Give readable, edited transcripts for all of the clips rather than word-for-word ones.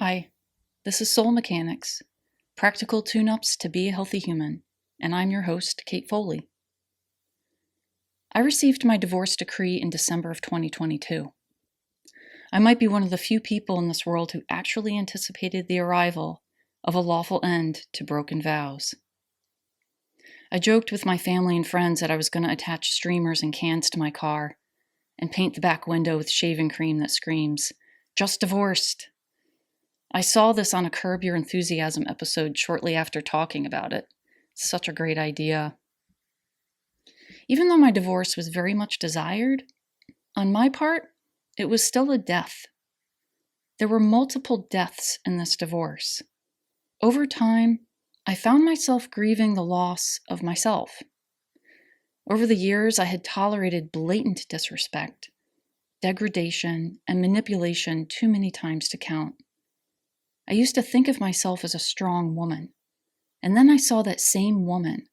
Hi, this is Soul Mechanics, practical tune-ups to be a healthy human, and I'm your host, Kate Foley. I received my divorce decree in December of 2022. I might be one of the few people in this world who actually anticipated the arrival of a lawful end to broken vows. I joked with my family and friends that I was going to attach streamers and cans to my car and paint the back window with shaving cream that screams, "Just divorced." I saw this on a Curb Your Enthusiasm episode shortly after talking about it. Such a great idea. Even though my divorce was very much desired, on my part, it was still a death. There were multiple deaths in this divorce. Over time, I found myself grieving the loss of myself. Over the years, I had tolerated blatant disrespect, degradation, and manipulation too many times to count. I used to think of myself as a strong woman, and then I saw that same woman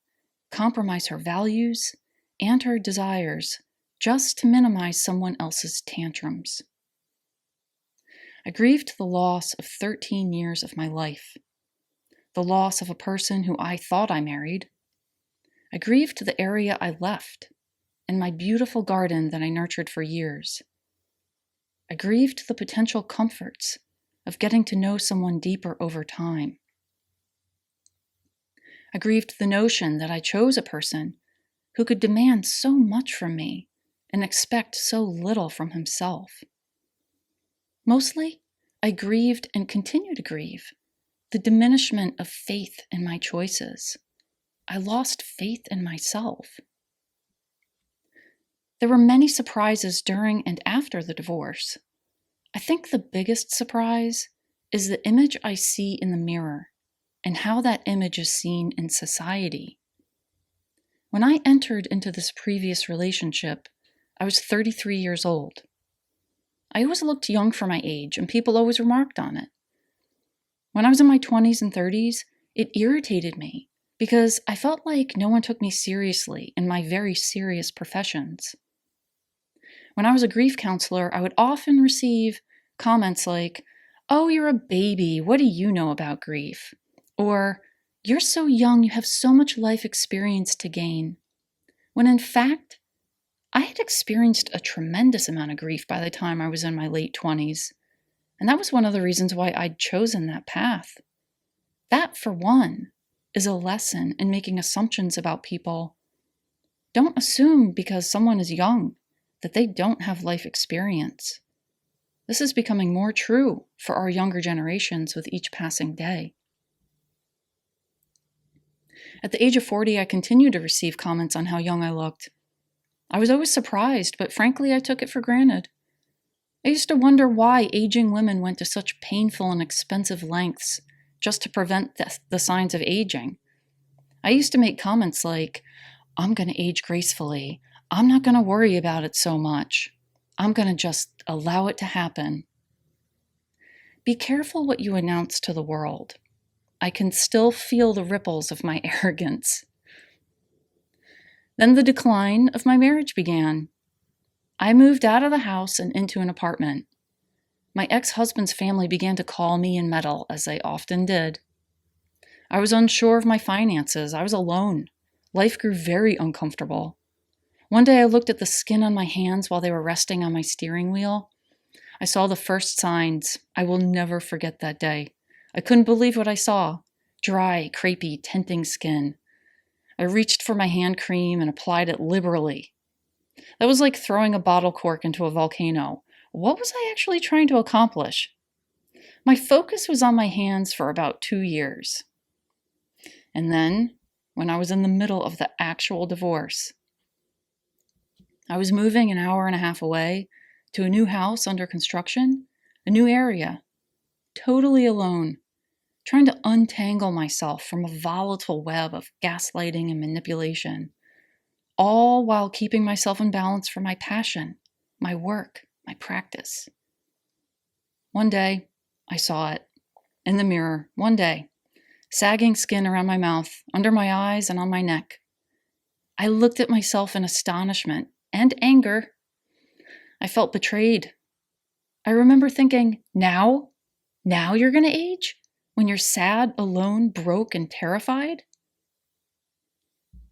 compromise her values and her desires just to minimize someone else's tantrums. I grieved the loss of 13 years of my life, the loss of a person who I thought I married. I grieved the area I left and my beautiful garden that I nurtured for years. I grieved the potential comforts of getting to know someone deeper over time. I grieved the notion that I chose a person who could demand so much from me and expect so little from himself. Mostly, I grieved and continue to grieve the diminishment of faith in my choices. I lost faith in myself. There were many surprises during and after the divorce. I think the biggest surprise is the image I see in the mirror and how that image is seen in society. When I entered into this previous relationship, I was 33 years old. I always looked young for my age, and people always remarked on it. When I was in my 20s and 30s, it irritated me because I felt like no one took me seriously in my very serious professions. When I was a grief counselor, I would often receive comments like, "Oh, you're a baby. What do you know about grief?" Or, "You're so young, you have so much life experience to gain." When in fact, I had experienced a tremendous amount of grief by the time I was in my late 20s. And that was one of the reasons why I'd chosen that path. That, for one, is a lesson in making assumptions about people. Don't assume because someone is young that they don't have life experience. This is becoming more true for our younger generations with each passing day. At the age of 40, I continued to receive comments on how young I looked. I was always surprised, but frankly, I took it for granted. I used to wonder why aging women went to such painful and expensive lengths just to prevent the signs of aging. I used to make comments like, "I'm going to age gracefully. I'm not going to worry about it so much. I'm going to just allow it to happen." Be careful what you announce to the world. I can still feel the ripples of my arrogance. Then the decline of my marriage began. I moved out of the house and into an apartment. My ex-husband's family began to call me and meddle, as they often did. I was unsure of my finances. I was alone. Life grew very uncomfortable. One day I looked at the skin on my hands while they were resting on my steering wheel. I saw the first signs. I will never forget that day. I couldn't believe what I saw. Dry, crepey, tenting skin. I reached for my hand cream and applied it liberally. That was like throwing a bottle cork into a volcano. What was I actually trying to accomplish? My focus was on my hands for about 2 years. And then, when I was in the middle of the actual divorce, I was moving an hour and a half away to a new house under construction, a new area, totally alone, trying to untangle myself from a volatile web of gaslighting and manipulation, all while keeping myself in balance for my passion, my work, my practice. One day, I saw it in the mirror, one day, sagging skin around my mouth, under my eyes, and on my neck. I looked at myself in astonishment and anger. I felt betrayed. I remember thinking, now? Now you're going to age? When you're sad, alone, broke, and terrified?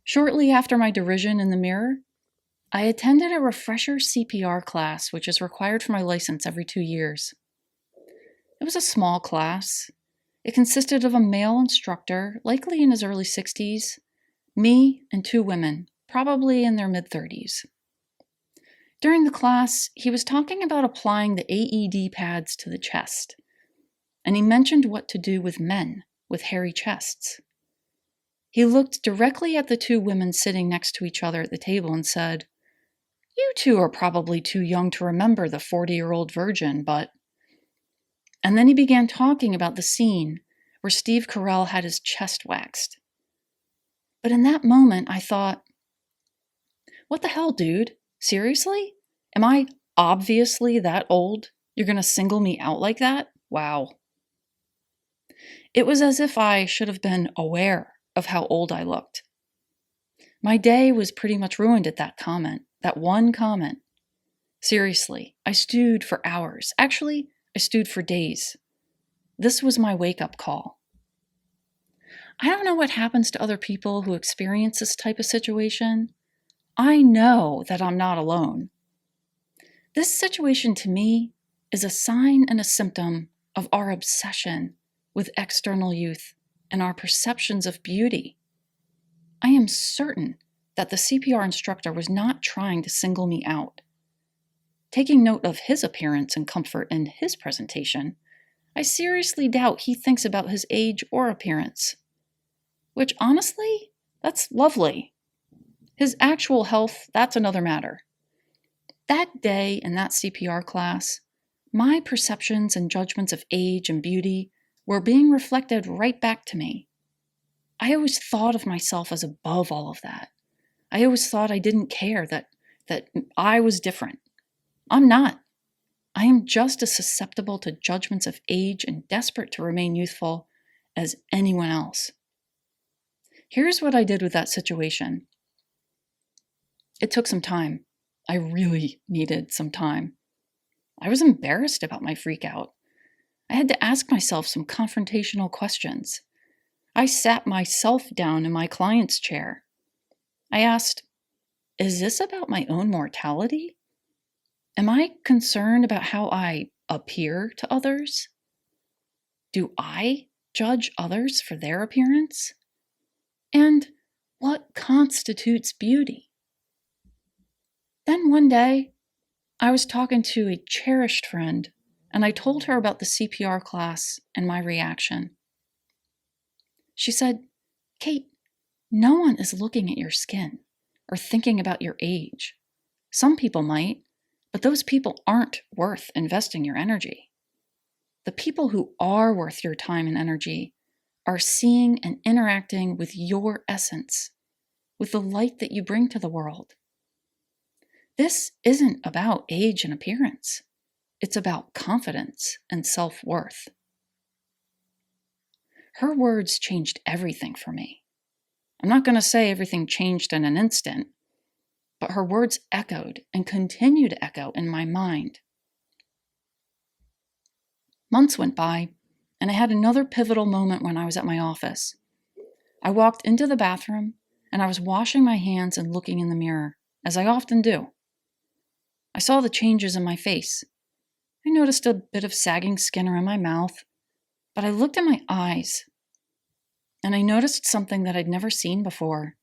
Shortly after my derision in the mirror, I attended a refresher CPR class, which is required for my license every 2 years. It was a small class. It consisted of a male instructor, likely in his early 60s, me, and 2 women, probably in their mid-30s. During the class, he was talking about applying the AED pads to the chest, and he mentioned what to do with men with hairy chests. He looked directly at the 2 women sitting next to each other at the table and said, "You 2 are probably too young to remember the 40-year-old virgin, but..." And then he began talking about the scene where Steve Carell had his chest waxed. But in that moment, I thought, what the hell, dude? Seriously? Am I obviously that old? You're going to single me out like that? Wow. It was as if I should have been aware of how old I looked. My day was pretty much ruined at that comment, that one comment. Seriously, I stewed for hours. Actually, I stewed for days. This was my wake-up call. I don't know what happens to other people who experience this type of situation. I know that I'm not alone. This situation to me is a sign and a symptom of our obsession with external youth and our perceptions of beauty. I am certain that the CPR instructor was not trying to single me out. Taking note of his appearance and comfort in his presentation, I seriously doubt he thinks about his age or appearance. Which, honestly, that's lovely. His actual health, that's another matter. That day in that CPR class, my perceptions and judgments of age and beauty were being reflected right back to me. I always thought of myself as above all of that. I always thought I didn't care, that I was different. I'm not. I am just as susceptible to judgments of age and desperate to remain youthful as anyone else. Here's what I did with that situation. It took some time. I really needed some time. I was embarrassed about my freak out. I had to ask myself some confrontational questions. I sat myself down in my client's chair. I asked, is this about my own mortality? Am I concerned about how I appear to others? Do I judge others for their appearance? And what constitutes beauty? Then one day, I was talking to a cherished friend, and I told her about the CPR class and my reaction. She said, "Kate, no one is looking at your skin or thinking about your age. Some people might, but those people aren't worth investing your energy. The people who are worth your time and energy are seeing and interacting with your essence, with the light that you bring to the world. This isn't about age and appearance. It's about confidence and self-worth." Her words changed everything for me. I'm not going to say everything changed in an instant, but her words echoed and continue to echo in my mind. Months went by, and I had another pivotal moment when I was at my office. I walked into the bathroom, and I was washing my hands and looking in the mirror, as I often do. I saw the changes in my face. I noticed a bit of sagging skin around my mouth, but I looked at my eyes, and I noticed something that I'd never seen before.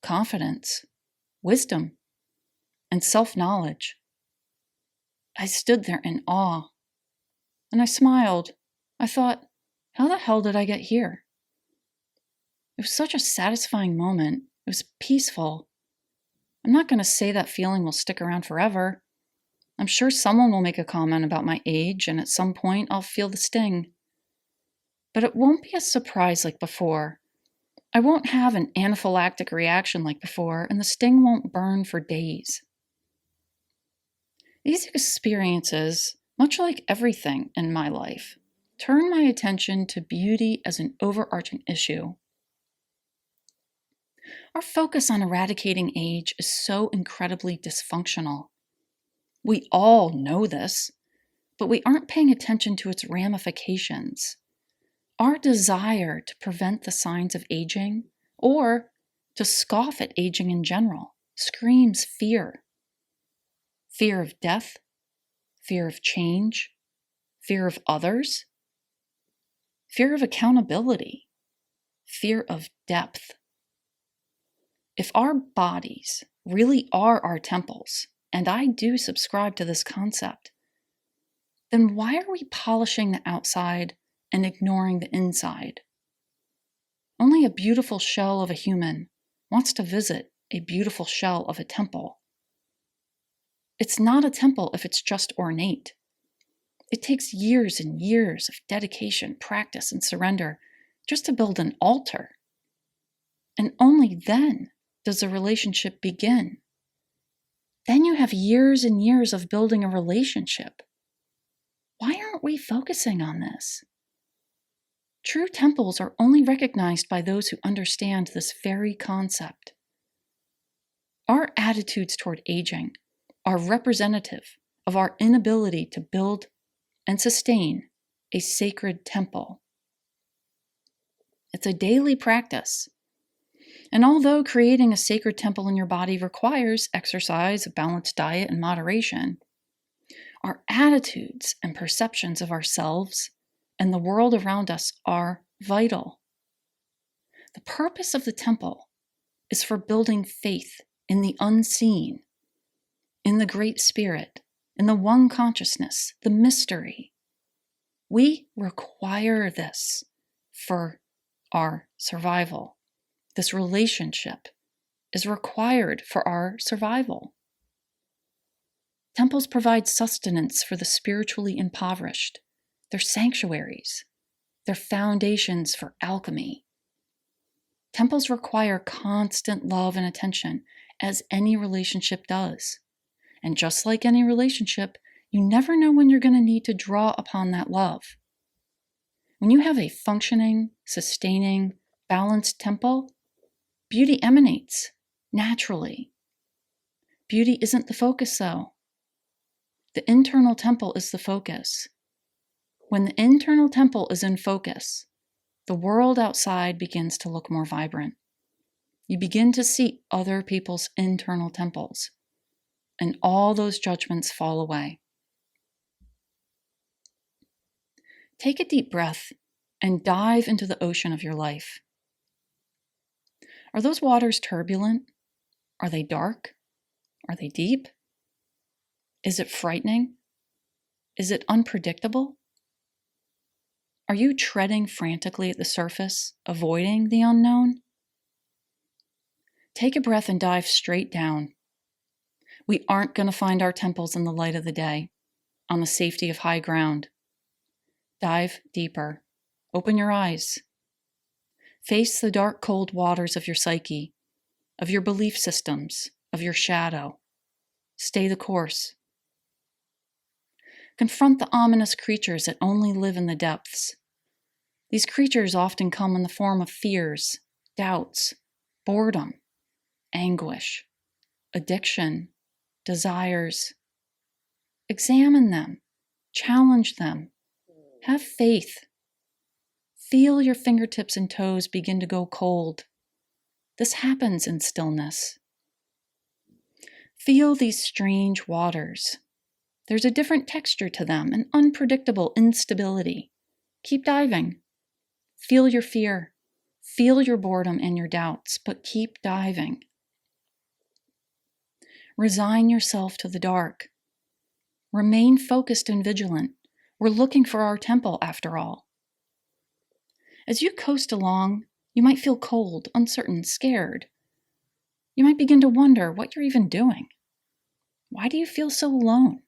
Confidence, wisdom, and self-knowledge. I stood there in awe, and I smiled. I thought, how the hell did I get here? It was such a satisfying moment. It was peaceful. I'm not going to say that feeling will stick around forever. I'm sure someone will make a comment about my age, and at some point I'll feel the sting. But it won't be a surprise like before. I won't have an anaphylactic reaction like before, and the sting won't burn for days. These experiences, much like everything in my life, turn my attention to beauty as an overarching issue. Our focus on eradicating age is so incredibly dysfunctional. We all know this, but we aren't paying attention to its ramifications. Our desire to prevent the signs of aging, or to scoff at aging in general, screams fear. Fear of death, fear of change, fear of others, fear of accountability, fear of depth. If our bodies really are our temples, and I do subscribe to this concept, then why are we polishing the outside and ignoring the inside? Only a beautiful shell of a human wants to visit a beautiful shell of a temple. It's not a temple if it's just ornate. It takes years and years of dedication, practice, and surrender just to build an altar. And only then does the relationship begin. Then you have years and years of building a relationship. Why aren't we focusing on this? True temples are only recognized by those who understand this very concept. Our attitudes toward aging are representative of our inability to build and sustain a sacred temple. It's a daily practice. And although creating a sacred temple in your body requires exercise, a balanced diet, and moderation, our attitudes and perceptions of ourselves and the world around us are vital. The purpose of the temple is for building faith in the unseen, in the Great Spirit, in the one consciousness, the mystery. We require this for our survival. This relationship is required for our survival. Temples provide sustenance for the spiritually impoverished. They're sanctuaries. They're foundations for alchemy. Temples require constant love and attention, as any relationship does. And just like any relationship, you never know when you're going to need to draw upon that love. When you have a functioning, sustaining, balanced temple, beauty emanates naturally. Beauty isn't the focus, though. The internal temple is the focus. When the internal temple is in focus, the world outside begins to look more vibrant. You begin to see other people's internal temples, and all those judgments fall away. Take a deep breath and dive into the ocean of your life. Are those waters turbulent? Are they dark? Are they deep? Is it frightening? Is it unpredictable? Are you treading frantically at the surface, avoiding the unknown? Take a breath and dive straight down. We aren't going to find our temples in the light of the day, on the safety of high ground. Dive deeper. Open your eyes. Face the dark, cold waters of your psyche, of your belief systems, of your shadow. Stay the course. Confront the ominous creatures that only live in the depths. These creatures often come in the form of fears, doubts, boredom, anguish, addiction, desires. Examine them, challenge them, have faith. Feel your fingertips and toes begin to go cold. This happens in stillness. Feel these strange waters. There's a different texture to them, an unpredictable instability. Keep diving. Feel your fear. Feel your boredom and your doubts, but keep diving. Resign yourself to the dark. Remain focused and vigilant. We're looking for our temple, after all. As you coast along, you might feel cold, uncertain, scared. You might begin to wonder what you're even doing. Why do you feel so alone?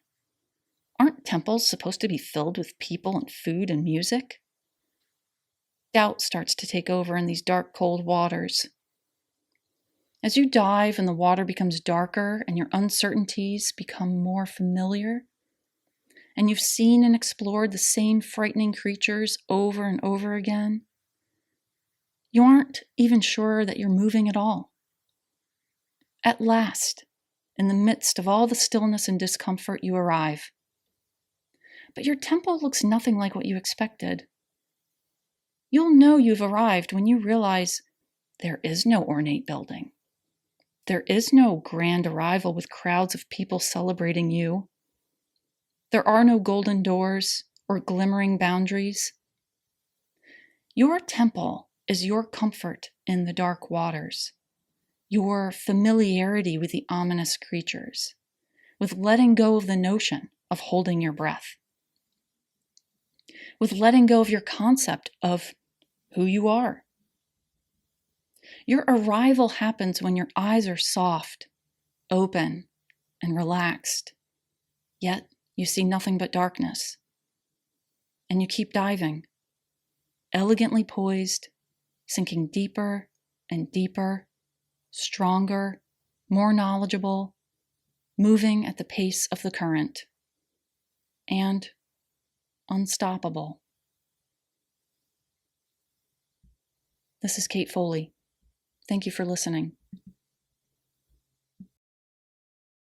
Aren't temples supposed to be filled with people and food and music? Doubt starts to take over in these dark, cold waters. As you dive and the water becomes darker and your uncertainties become more familiar, and you've seen and explored the same frightening creatures over and over again, you aren't even sure that you're moving at all. At last, in the midst of all the stillness and discomfort, you arrive. but your temple looks nothing like what you expected. You'll know you've arrived when you realize there is no ornate building. There is no grand arrival with crowds of people celebrating you. There are no golden doors or glimmering boundaries. Your temple is your comfort in the dark waters, your familiarity with the ominous creatures, with letting go of the notion of holding your breath, with letting go of your concept of who you are. Your arrival happens when your eyes are soft, open, and relaxed, yet you see nothing but darkness. And you keep diving, elegantly poised, sinking deeper and deeper, stronger, more knowledgeable, moving at the pace of the current, and unstoppable. This is Kate Foley. Thank you for listening.